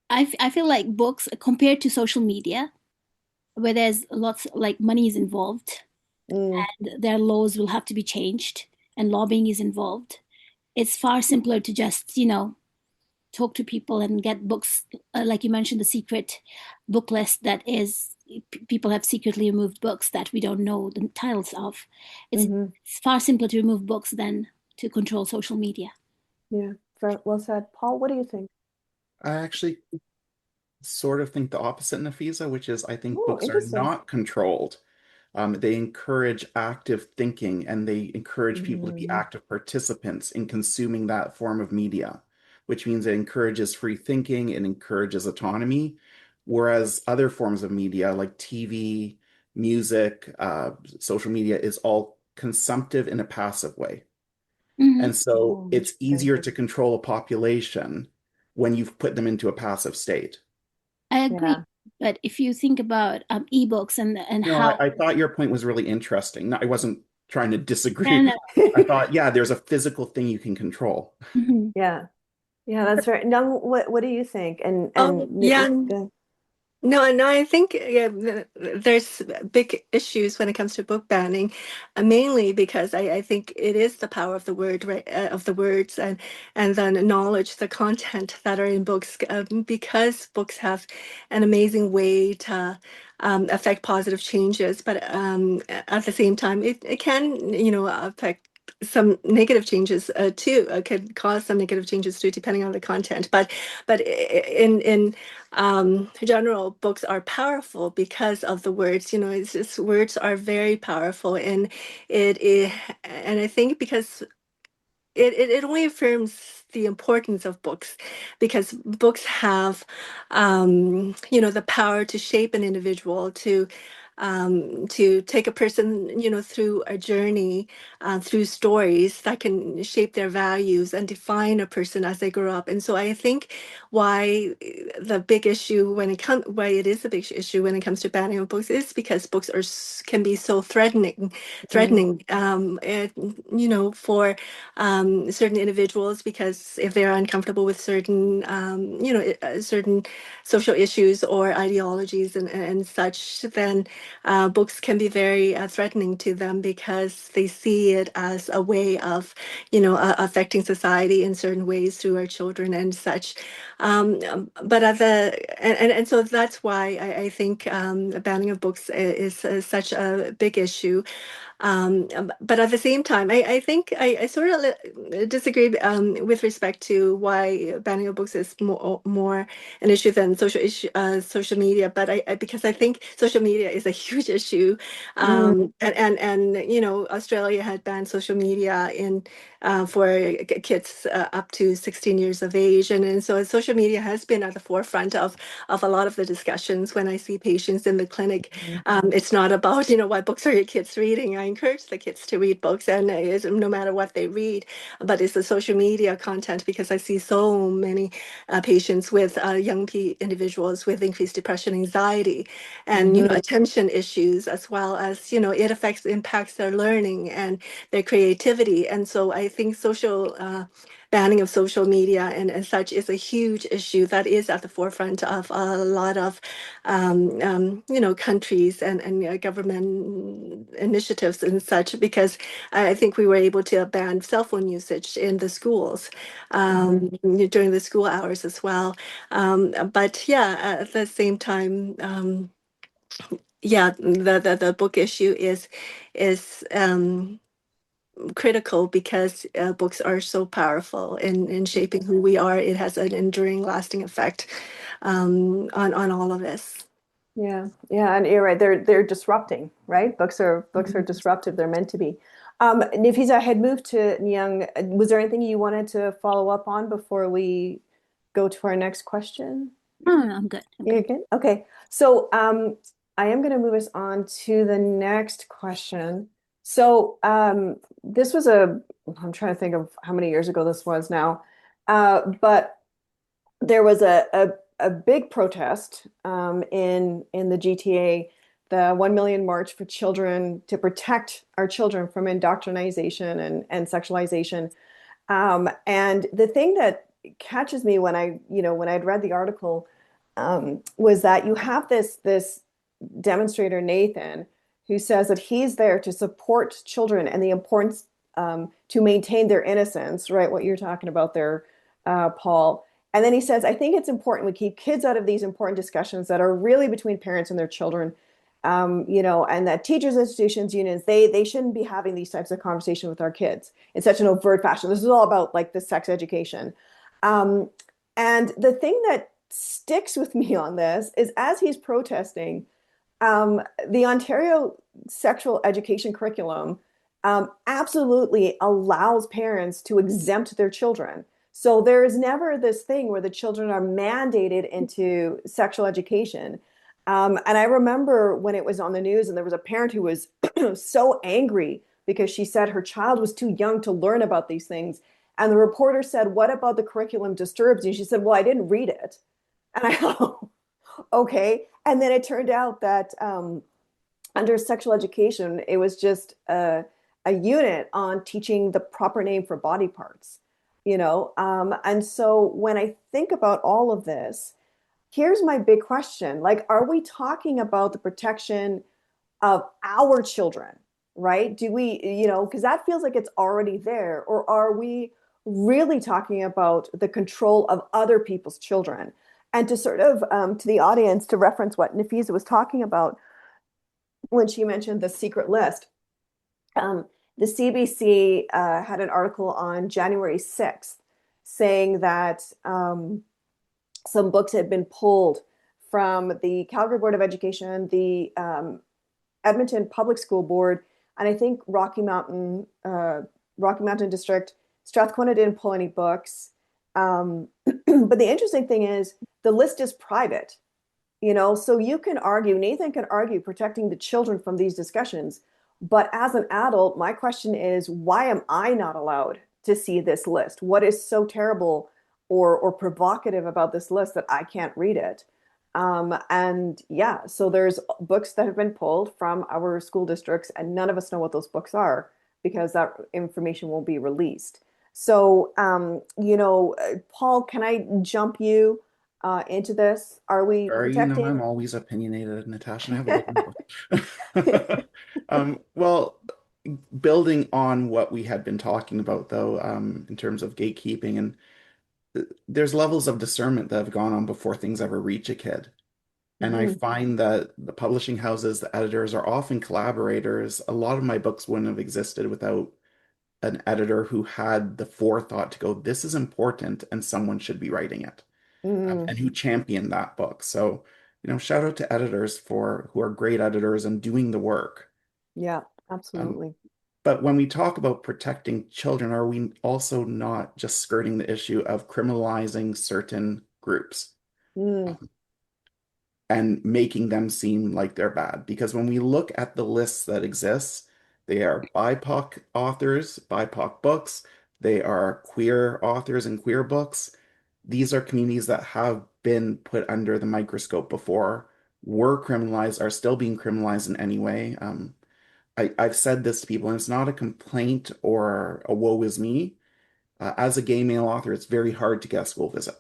S3: I feel like books compared to social media, where there's lots like money is involved
S2: Mm,
S3: and their laws will have to be changed and lobbying is involved. It's far simpler to just, talk to people and get books, like you mentioned, the secret book list that is people have secretly removed books that we don't know the titles of. It's,
S2: hmm.
S3: it's far simpler to remove books than to control social media.
S2: Yeah. Well said. Paul, what do you think?
S4: I actually sort of think the opposite, Nafisa, which is I think
S2: Oh,
S4: books are
S2: interesting.
S4: not controlled. They encourage active thinking and they encourage people to be
S2: Mm,
S4: active participants in consuming that form of media, which means it encourages free thinking, it encourages autonomy, whereas other forms of media like TV, music, social media is all consumptive in a passive way.
S3: Hmm.
S4: And so
S2: oh,
S4: it's easier
S2: interesting.
S4: to control a population when you've put them into a passive state.
S3: I agree.
S2: Yeah.
S3: But if you think about ebooks and
S4: No,
S3: how,
S4: I thought your point was really interesting. No, I wasn't trying to
S3: no,
S4: disagree.
S3: no,
S4: I thought, yeah, there's a physical thing you can control.
S3: mhm.
S2: Yeah. Yeah, that's right. Now, what do you think?
S1: Oh, yeah. No, no, I think yeah, there's big issues when it comes to book banning, mainly because I think it is the power of the word, right, of the words and the knowledge, the content that are in books, because books have an amazing way to affect positive changes, but at the same time, it can, affect some negative changes too. Could cause some negative changes too, depending on the content. But in general, books are powerful because of the words. It's just words are very powerful, and it and I think because it only affirms the importance of books because books have the power to shape an individual to take a person through a journey through stories that can shape their values and define a person as they grow up. And so I think the big issue why it is a big issue when it comes to banning of books is because books can be so
S2: Mm,
S1: threatening and, for certain individuals because if they're uncomfortable with certain social issues or ideologies and such, then books can be very threatening to them because they see it as a way of, affecting society in certain ways through our children and such. But at the and so that's why I think the banning of books is such a big issue. But at the same time, I think I sort of disagree with respect to why banning of books is more an issue than social media. But because I think social media is a huge issue,
S2: mm,
S1: and Australia had banned social media for kids up to 16 years of age, and so social media has been at the forefront of a lot of the discussions when I see patients in the clinic.
S2: mm,
S1: It's not about, what books are your kids reading. I encourage the kids to read books, and no matter what they read, but it's the social media content because I see so many patients with individuals with increased depression, anxiety, and
S2: mhm,
S1: attention issues, as well as it impacts their learning and their creativity. And so I think social banning of social media and such is a huge issue that is at the forefront of a lot of countries and government initiatives and such, because I think we were able to ban cell phone usage in the schools
S2: mhm.
S1: during the school hours as well. But yeah, at the same time, yeah, the book issue is critical because books are so powerful in shaping who we are. It has an enduring, lasting effect on all of us.
S2: Yeah, yeah, and you're right. They're disrupting, right? Books are
S1: Mhm.
S2: disruptive. They're meant to be. Nifisa had moved to Nyang. Was there anything you wanted to follow up on before we go to our next question?
S3: No, no, no, I'm good. I'm
S2: Yeah,
S3: good.
S2: good. Okay. So I am going to move us on to the next question. So this was I'm trying to think of how many years ago this was now. But there was a big protest in the GTA, the 1 million March for Children to protect our children from indoctrination and sexualization. And the thing that catches me when I'd read the article, was that you have this demonstrator, Nathan, who says that he's there to support children and the importance to maintain their innocence, right? What you're talking about there, Paul. And then he says, I think it's important we keep kids out of these important discussions that are really between parents and their children. And that teachers, institutions, unions, they shouldn't be having these types of conversations with our kids in such an overt fashion. This is all about like the sex education. Um, and the thing that sticks with me on this is as he's protesting, the Ontario sexual education curriculum absolutely allows parents to exempt their children. So there is never this thing where the children are mandated into sexual education. And I remember when it was on the news, and there was a parent who was so angry because she said her child was too young to learn about these things. And the reporter said, what about the curriculum disturbs you? She said, well, I didn't read it. And I go, okay. And then it turned out that under sexual education, it was just a unit on teaching the proper name for body parts. And so when I think about all of this, here's my big question. Like, are we talking about the protection of our children, right? Do we, because that feels like it's already there, or are we really talking about the control of other people's children? And to sort of, to the audience, to reference what Nafisa was talking about when she mentioned the secret list, um, the CBC had an article on January 6th saying that some books had been pulled from the Calgary Board of Education, the Edmonton Public School Board, and I think Rocky Mountain District. Strathcona didn't pull any books. But the interesting thing is the list is private, so you can argue, Nathan can argue protecting the children from these discussions. But as an adult, my question is, why am I not allowed to see this list? What is so terrible or provocative about this list that I can't read it? And yeah, so there's books that have been pulled from our school districts, and none of us know what those books are because that information won't be released. So, Paul, can I jump you into this? Are we
S4: Or, I'm
S2: protecting?
S4: always opinionated, Natasha, and I have a good well, building on what we had been talking about, though, in terms of gatekeeping, and there's levels of discernment that have gone on before things ever reach a kid. And I
S2: Mhm,
S4: find that the publishing houses, the editors are often collaborators. A lot of my books wouldn't have existed without an editor who had the forethought to go, this is important and someone should be writing it,
S2: mhm.
S4: and who championed that book. So, shout out to editors for who are great editors and doing the work.
S2: Yeah,
S4: Um,
S2: absolutely.
S4: but when we talk about protecting children, are we also not just skirting the issue of criminalizing certain groups
S2: Mm,
S4: and making them seem like they're bad? Because when we look at the lists that exist, they are BIPOC authors, BIPOC books, they are queer authors and queer books. These are communities that have been put under the microscope before, were criminalized, are still being criminalized in any way. I've said this to people, and it's not a complaint or a woe is me. As a gay male author, it's very hard to get a school visit.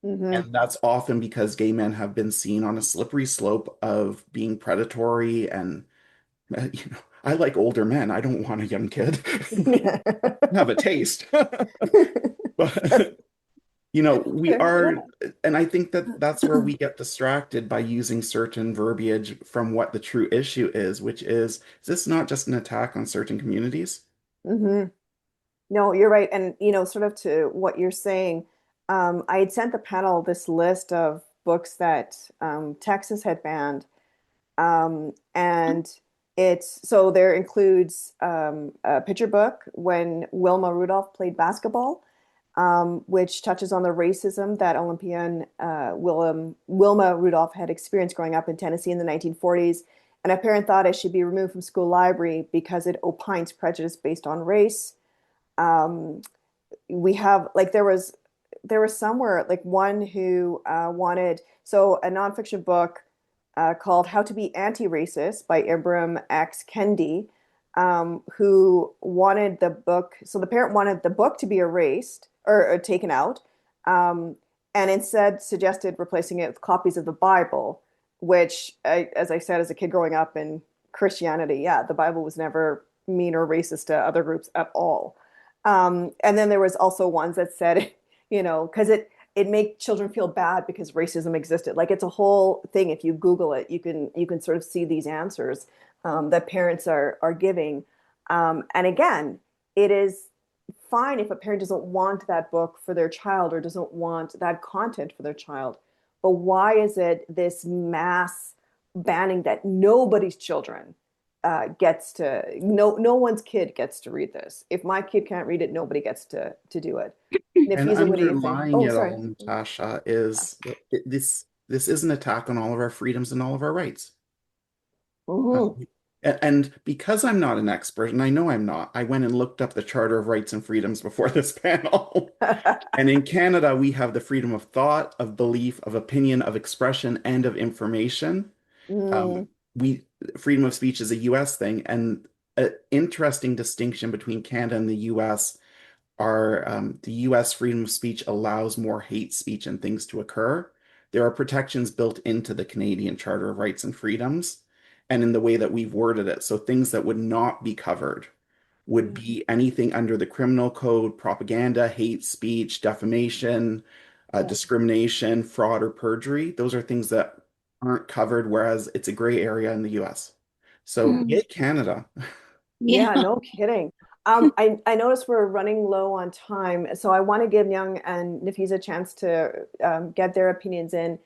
S2: mhm.
S4: And that's often because gay men have been seen on a slippery slope of being predatory and, I like older men. I don't want a young kid. Have a taste.
S2: That's
S4: But, we
S2: fair. Yeah.
S4: are, and I think that that's where we get distracted by using certain verbiage from what the true issue is, which is this not just an attack on certain communities?
S2: Hmm. No, you're right. And, sort of to what you're saying, I had sent the panel this list of books that Texas had banned. And so there includes a picture book when Wilma Rudolph played basketball, which touches on the racism that Olympian Wilma Rudolph had experienced growing up in Tennessee in the 1940s. And a parent thought it should be removed from school library because it opines prejudice based on race. Um, we have like there was somewhere like one who wanted so a nonfiction book called How to Be Anti-Racist by Ibram X. Kendi, who wanted the book. So the parent wanted the book to be erased or taken out, um, and instead suggested replacing it with copies of the Bible, which, as I said, as a kid growing up in Christianity, yeah, the Bible was never mean or racist to other groups at all. And then there was also ones that said, because it made children feel bad because racism existed. Like it's a whole thing. If you Google it, you can sort of see these answers that parents are giving. And again, it is fine if a parent doesn't want that book for their child or doesn't want that content for their child. But why is it this mass banning that nobody's children gets to no one's kid gets to read this. If my kid can't read it, nobody gets to do it.
S4: And
S2: Nafisa, what do you think?
S4: underlying
S2: Oh,
S4: it
S2: sorry.
S4: all, Natasha, is this is an attack on all of our freedoms and all of our rights.
S2: Hmm.
S4: Um, and because I'm not an expert, and I know I'm not, I went and looked up the Charter of Rights and Freedoms before this panel. And in Canada, we have the freedom of thought, of belief, of opinion, of expression, and of information.
S2: Mm,
S4: Um, we Freedom of speech is a US thing, and an interesting distinction between Canada and the US. the US freedom of speech allows more hate speech and things to occur. There are protections built into the Canadian Charter of Rights and Freedoms and in the way that we've worded it. So things that would not be covered would
S2: Mm,
S4: be anything under the criminal code, propaganda, hate speech, defamation,
S2: yeah.
S4: discrimination, fraud, or perjury. Those are things that aren't covered, whereas it's a gray area in the US. So,
S3: Mm,
S4: yay, Canada.
S3: yeah.
S2: Yeah, no kidding. I noticed we're running low on time, so I want to give Young and Nafisa a chance to get their opinions in.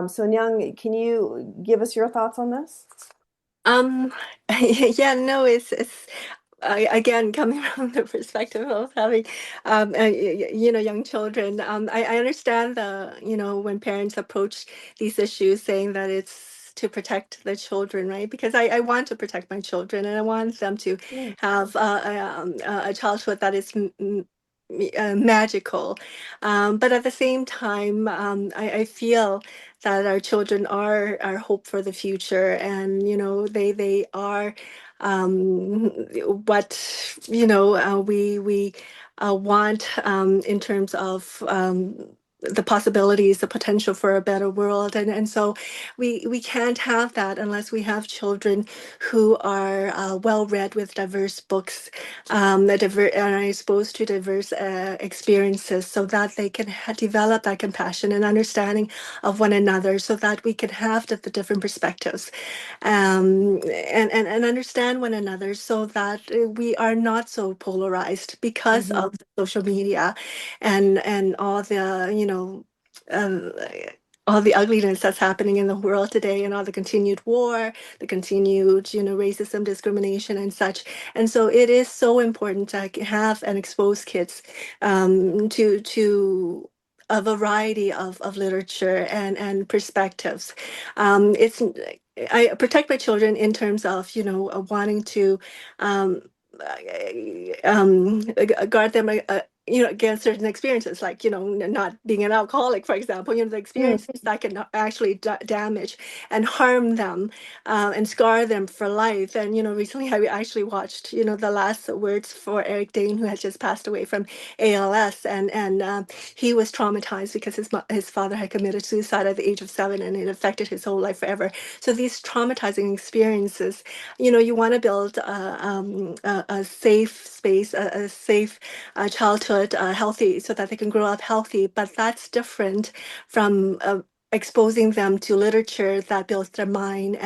S2: So Young, can you give us your thoughts on this?
S1: Um, yeah, no, it's again coming from the perspective of having, young children. I understand when parents approach these issues, saying that it's to protect the children, right? Because I want to protect my children, and I want them to
S2: Yeah.
S1: have a childhood that is magical. But at the same time, I feel that our children are our hope for the future, and they are what we want in terms of the possibilities, the potential for a better world, and so we can't have that unless we have children who are well read with diverse books, and are exposed to diverse experiences, so that they can develop that compassion and understanding of one another, so that we can have the different perspectives, and understand one another, so that we are not so polarized because
S2: Hmm.
S1: of social media and all the um, all the ugliness that's happening in the world today, and all the continued war, the continued racism, discrimination, and such. And so it is so important to have and expose kids to a variety of literature and perspectives. It's I protect my children in terms of wanting to um, guard them against certain experiences, like not being an alcoholic, for example. The
S2: Mm,
S1: experiences that can actually damage and harm them, and scar them for life. And recently I actually watched the last words for Eric Dane, who has just passed away from ALS, and he was traumatized because his father had committed suicide at the age of 7, and it affected his whole life forever. So these traumatizing experiences, you want to build a safe space, a safe childhood, healthy, so that they can grow up healthy. But that's different from exposing them to literature that builds their mind,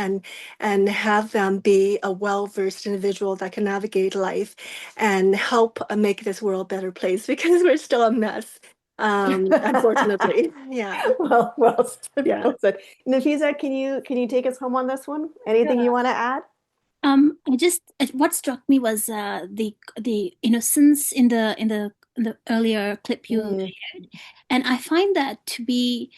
S1: and have them be a well-versed individual that can navigate life and help make this world a better place, because we're still a mess, unfortunately. Yeah.
S2: well
S1: Yeah.
S2: said. Nafisa, can you take us home on this one? Anything you
S1: Yeah.
S2: want to add?
S3: What struck me was the innocence in the earlier clip you
S2: Mm,
S3: shared, and I find that to be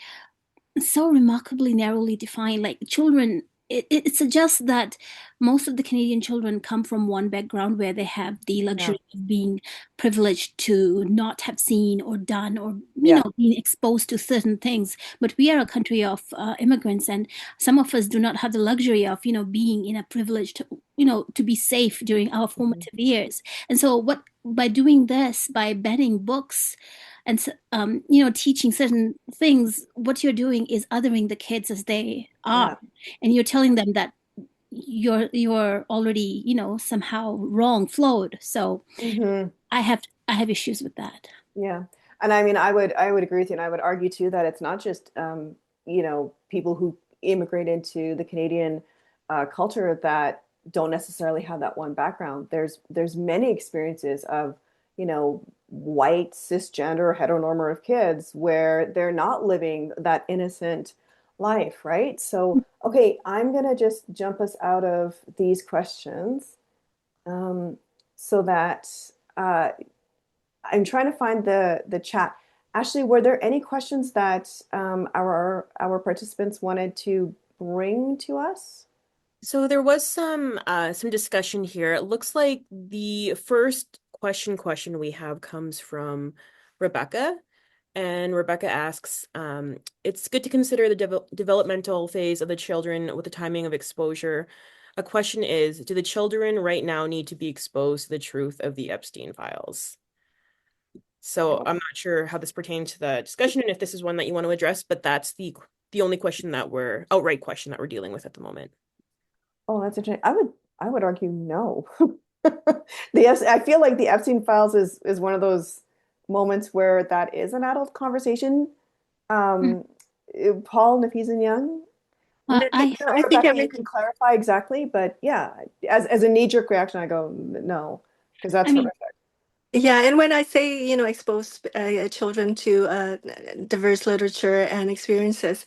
S3: so remarkably narrowly defined. Like children, it suggests that most of the Canadian children come from one background where they have the
S2: yeah,
S3: luxury of being privileged to not have seen or done or
S2: yeah.
S3: being exposed to certain things. But we are a country of immigrants, and some of us do not have the luxury of being in a privileged to be safe during our
S2: Mhm.
S3: formative years. And so, what by doing this, by banning books and teaching certain things, what you're doing is othering the kids as they are,
S2: Yeah.
S3: and you're telling them that you're already somehow wrong, flawed. So
S2: Hmm.
S3: I have issues with that.
S2: Yeah. And I mean, I would agree with you, and I would argue too that it's not just people who immigrate into the Canadian culture that don't necessarily have that one background. There's many experiences of white cisgender heteronormative kids where they're not living that innocent life, right? So, okay, I'm gonna just jump us out of these questions um, so that uh, I'm trying to find the chat. Ashley, were there any questions that our participants wanted to bring to us?
S5: So there was some discussion here. It looks like the first question we have comes from Rebecca. And Rebecca asks, it's good to consider the developmental phase of the children with the timing of exposure. A question is, do the children right now need to be exposed to the truth of the Epstein files? So I'm not sure how this pertains to the discussion and if this is one that you want to address, but that's the only question that we're outright question that we're dealing with at the moment.
S2: Oh, that's interesting. I would argue no. I feel like the Epstein files is one of those moments where that is an adult conversation.
S3: Mm.
S2: Um, Paul, Nafisa and Young,
S3: I
S1: I think
S2: Rebecca, you
S1: every
S2: can clarify exactly, but yeah, as a knee-jerk reaction, I go no, because that's
S3: I mean,
S2: horrific.
S1: Yeah, and when I say, expose children to diverse literature and experiences,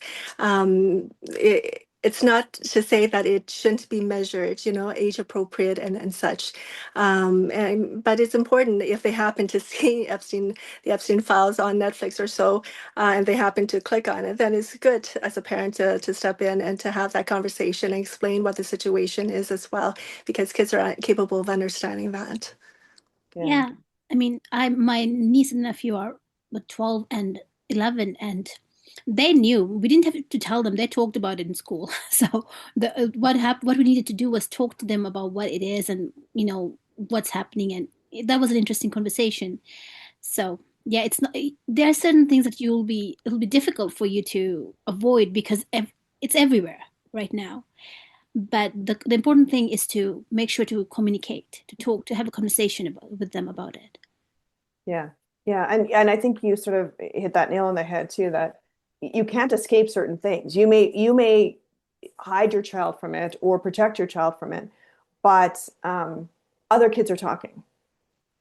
S1: it's not to say that it shouldn't be measured, age appropriate and such. But it's important if they happen to see the Epstein files on Netflix or so, and they happen to click on it, then it's good as a parent to step in and to have that conversation and explain what the situation is as well, because kids are capable of understanding that.
S2: Yeah.
S3: yeah, I mean, my niece and nephew are 12 and 11, and they knew. We didn't have to tell them. They talked about it in school. So what we needed to do was talk to them about what it is and what's happening, and that was an interesting conversation. So yeah, it's not. There are certain things that it'll be difficult for you to avoid because it's everywhere right now. But the important thing is to make sure to communicate, to talk, to have a conversation with them about it.
S2: Yeah. Yeah. And I think you sort of hit that nail on the head too, that you can't escape certain things. You may hide your child from it or protect your child from it, but other kids are talking,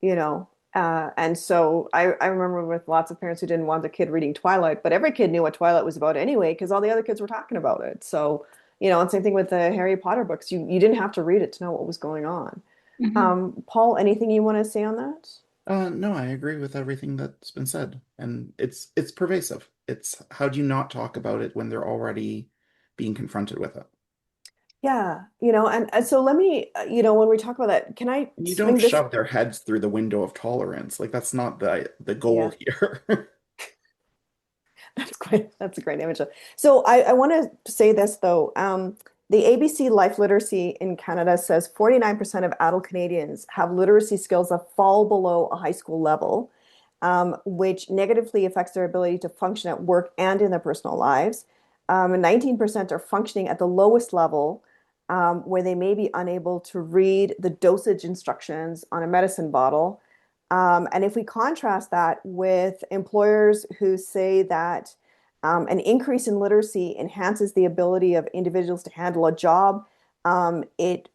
S2: you know. And so I remember with lots of parents who didn't want the kid reading Twilight, but every kid knew what Twilight was about anyway, because all the other kids were talking about it. So, and same thing with the Harry Potter books. You didn't have to read it to know what was going on.
S3: Hmm.
S2: Paul, anything you want to say on that?
S4: No, I agree with everything that's been said, and it's pervasive. It's how do you not talk about it when they're already being confronted with it?
S2: Yeah, and so let me, when we talk about that, can I
S4: And you don't
S2: swing this?
S4: shove their heads through the window of tolerance. Like that's not the
S2: Yeah,
S4: goal here.
S2: that's a great image. So I want to say this though. The ABC Life Literacy in Canada says 49% of adult Canadians have literacy skills that fall below a high school level, which negatively affects their ability to function at work and in their personal lives. And 19% are functioning at the lowest level, where they may be unable to read the dosage instructions on a medicine bottle. And if we contrast that with employers who say that an increase in literacy enhances the ability of individuals to handle a job, it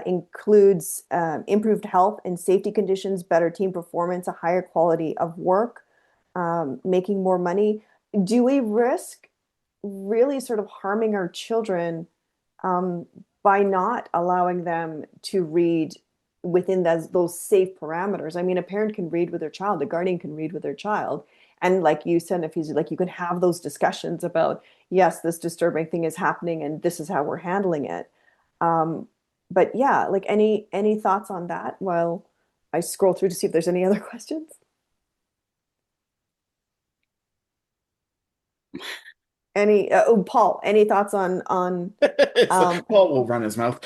S2: includes improved health and safety conditions, better team performance, a higher quality of work, making more money. Do we risk really sort of harming our children um, by not allowing them to read within those safe parameters? I mean, a parent can read with their child, a guardian can read with their child. And like you said, if he's like, you can have those discussions about, yes, this disturbing thing is happening and this is how we're handling it. Um, but yeah, like any thoughts on that while I scroll through to see if there's any other questions? Paul, any thoughts on
S4: So
S2: um
S4: Paul will run his mouth.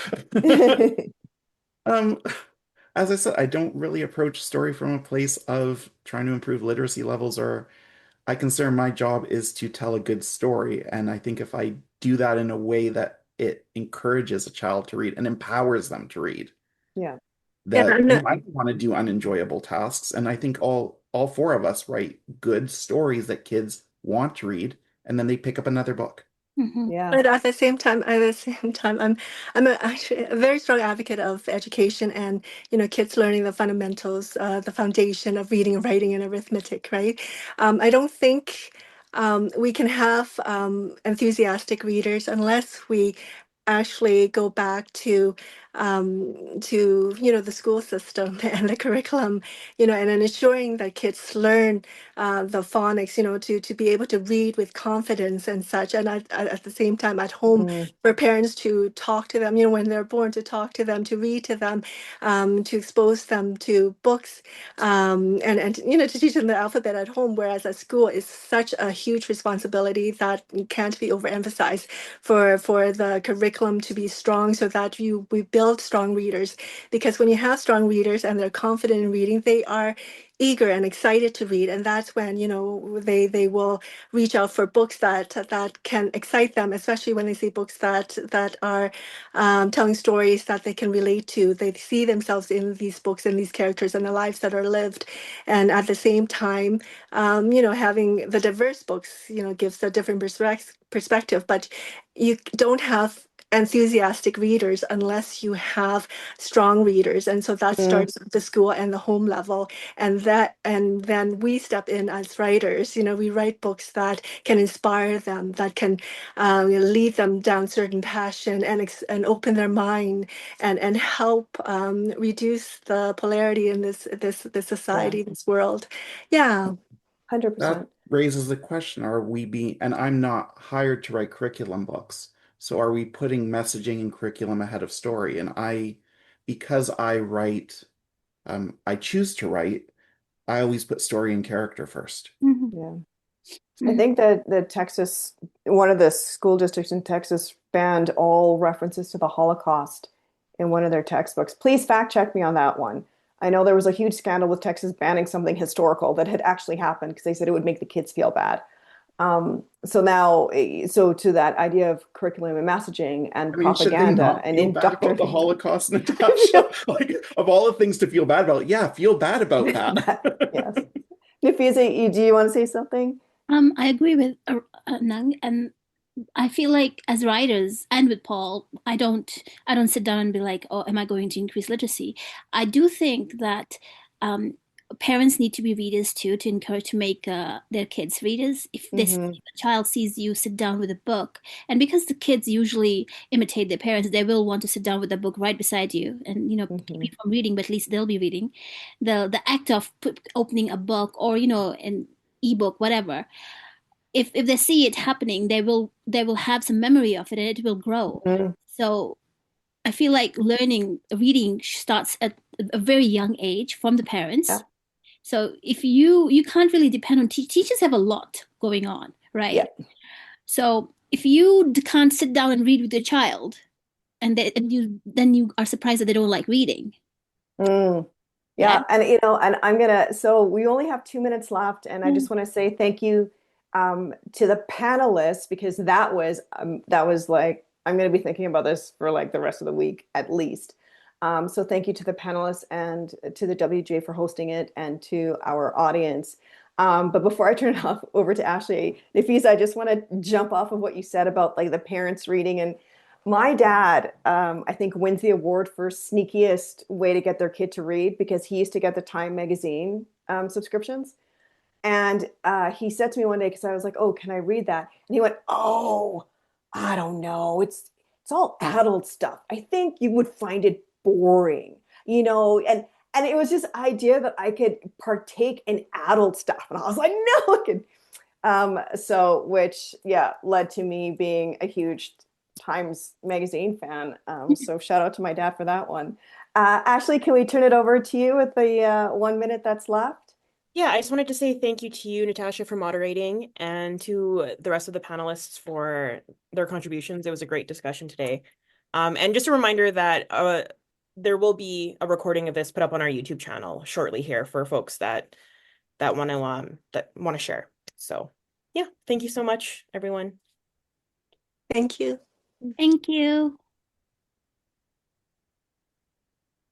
S4: Um, as I said, I don't really approach story from a place of trying to improve literacy levels, or I consider my job is to tell a good story. And I think if I do that in a way that it encourages a child to read and empowers them to read,
S2: yeah.
S1: Yeah,
S4: that they might want to do unenjoyable tasks. And I think all four of us write good stories that kids want to read, and then they pick up another book.
S3: Hmm.
S2: Yeah.
S1: but at the same time, I'm actually a very strong advocate of education and kids learning the fundamentals, the foundation of reading, writing, and arithmetic. Right? I don't think we can have enthusiastic readers unless we actually go back to the school system and the curriculum, and then ensuring that kids learn the phonics, to be able to read with confidence and such. And at the same time, at home,
S2: Mhm.
S1: for parents to talk to them, when they're born, to talk to them, to read to them, to expose them to books, and to teach them the alphabet at home. Whereas at school is such a huge responsibility that can't be overemphasized for the curriculum to be strong, so that we build build strong readers, because when you have strong readers and they're confident in reading, they are eager and excited to read, and that's when, you know, they will reach out for books that can excite them, especially when they see books that are telling stories that they can relate to. They see themselves in these books and these characters and the lives that are lived, and at the same time, you know, having the diverse books, you know, gives a different perspective. But you don't have enthusiastic readers unless you have strong readers, and so that
S2: Mm,
S1: starts at the school and the home level, and then we step in as writers. You know, we write books that can inspire them, that can lead them down certain passion, and open their mind, and help reduce the polarity in this
S2: yeah,
S1: society, this world. Yeah.
S2: 100%.
S4: That raises the question, are we being, and I'm not hired to write curriculum books, so are we putting messaging and curriculum ahead of story? And because I write, I choose to write, I always put story and character first.
S3: Mhm.
S2: Yeah. I
S3: Mhm.
S2: think that one of the school districts in Texas banned all references to the Holocaust in one of their textbooks. Please fact check me on that one. I know there was a huge scandal with Texas banning something historical that had actually happened because they said it would make the kids feel bad. So now, so to that idea of curriculum and messaging and
S4: I mean, should they
S2: propaganda
S4: not
S2: and
S4: feel bad about the
S2: indoctrination.
S4: Holocaust, Natasha? Like, of all the things to feel bad about, yeah, feel bad about that.
S2: Yes. Nafisa, do you want to say something?
S3: I agree with Nang, and I feel like as writers and with Paul, I don't sit down and be like, oh, am I going to increase literacy? I do think that um, parents need to be readers too, to encourage to make their kids readers. If this
S2: Hmm.
S3: if a child sees you sit down with a book, and because the kids usually imitate their parents, they will want to sit down with a book right beside you, and keep
S2: Hmm.
S3: you from reading, but at least they'll be reading. The act of opening a book, or an ebook, whatever, if they see it happening, they will have some memory of it, and it will grow.
S2: Hmm.
S3: So I feel like learning reading starts at a very young age from the
S2: Yeah.
S3: parents. So if you can't really depend on teachers have a lot going on,
S2: Yeah.
S3: right? So if you can't sit down and read with your child, and you are surprised that they don't like reading.
S2: Mm.
S3: Yeah.
S2: Yeah, and and so we only have 2 minutes left, and I just want to say thank you to the panelists because that was like I'm gonna be thinking about this for like the rest of the week at least. So thank you to the panelists and to the WJ for hosting it and to our audience. But before I turn it off over to Ashley, Nafisa, I just want to jump off of what you said about like the parents reading. And my dad, I think, wins the award for sneakiest way to get their kid to read because he used to get the Time magazine subscriptions. And he said to me one day, because I was like, "Oh, can I read that?" And he went, "Oh, I don't know. It's all adult stuff. I think you would find it boring, And it was this idea that I could partake in adult stuff, and I was like, "No, I could." Which, yeah, led to me being a huge Times Magazine fan. So shout out to my dad for that one. Ashley, can we turn it over to you with the 1 minute that's left?
S5: Yeah, I just wanted to say thank you to you, Natasha, for moderating, and to the rest of the panelists for their contributions. It was a great discussion today. And just a reminder that there will be a recording of this put up on our YouTube channel shortly here for folks that want to share. So, yeah, thank you so much, everyone.
S1: Thank you.
S3: Thank you.